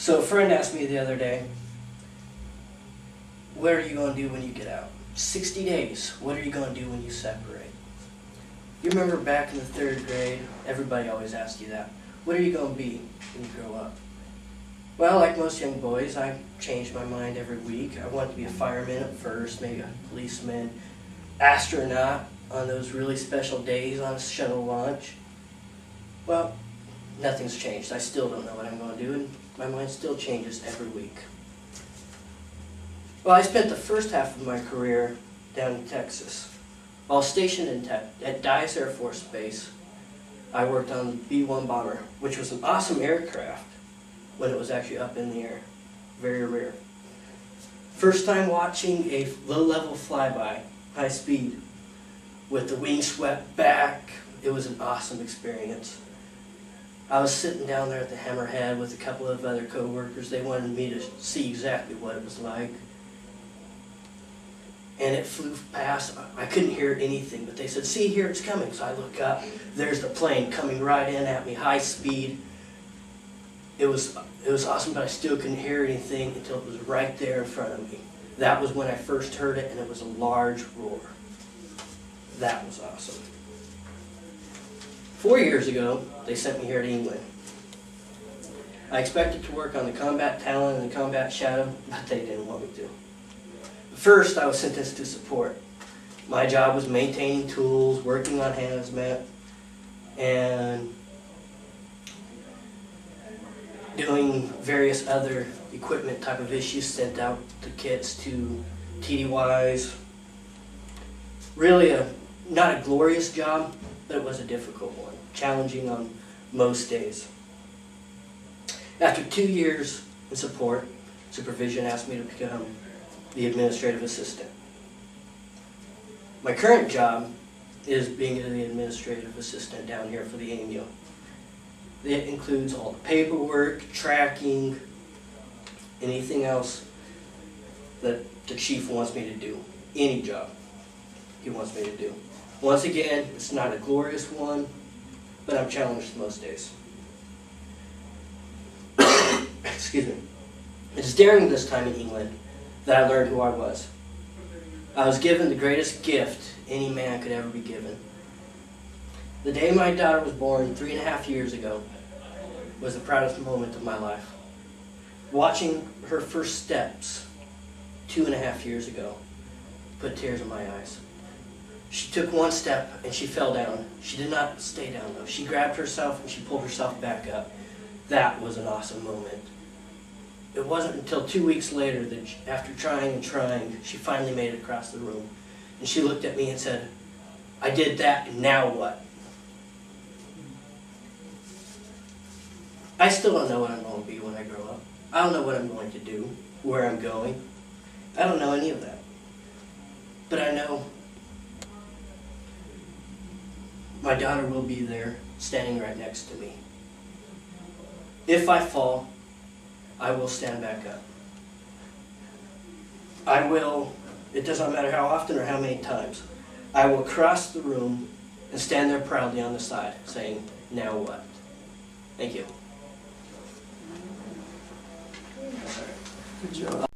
So a friend asked me the other day, what are you going to do when you get out? 60 days, what are you going to do when you separate? You remember back in the 3rd grade, everybody always asked you that. What are you going to be when you grow up? Well, like most young boys, I changed my mind every week. I wanted to be a fireman at first, maybe a policeman, astronaut on those really special days on a shuttle launch. Well, nothing's changed. I still don't know what I'm going to do, and my mind still changes every week. Well, I spent the first half of my career down in Texas. While stationed at Dyess Air Force Base, I worked on the B-1 bomber, which was an awesome aircraft when it was actually up in the air. Very rare. First time watching a low-level flyby, high speed, with the wings swept back, it was an awesome experience. I was sitting down there at the Hammerhead with a couple of other co-workers. They wanted me to see exactly what it was like. And it flew past. I couldn't hear anything, but they said, see, here it's coming. So I look up, there's the plane coming right in at me, high speed. It was awesome, but I still couldn't hear anything until it was right there in front of me. That was when I first heard it, and it was a large roar. That was awesome. 4 years ago, they sent me here to England. I expected to work on the combat Talon and the combat Shadow, but they didn't want me to. First, I was sentenced to support. My job was maintaining tools, working on hazmat, and doing various other equipment type of issues, sent out the kits to TDYs. Really not a glorious job, but it was a difficult one, challenging on most days. After 2 years in support, supervision asked me to become the administrative assistant. My current job is being the administrative assistant down here for the AMU. It includes all the paperwork, tracking, anything else that the chief wants me to do. Any job he wants me to do. Once again, it's not a glorious one, but I'm challenged most days. Excuse me. It's during this time in England that I learned who I was. I was given the greatest gift any man could ever be given. The day my daughter was born 3.5 years ago was the proudest moment of my life. Watching her first steps 2.5 years ago put tears in my eyes. She took one step and she fell down. She did not stay down though. She grabbed herself and she pulled herself back up. That was an awesome moment. It wasn't until 2 weeks later that after trying and trying, she finally made it across the room. And she looked at me and said, I did that, and now what? I still don't know what I'm going to be when I grow up. I don't know what I'm going to do, where I'm going. I don't know any of that. But I know my daughter will be there, standing right next to me. If I fall, I will stand back up. I will, it doesn't matter how often or how many times, I will cross the room and stand there proudly on the side, saying, now what? Thank you. Good job.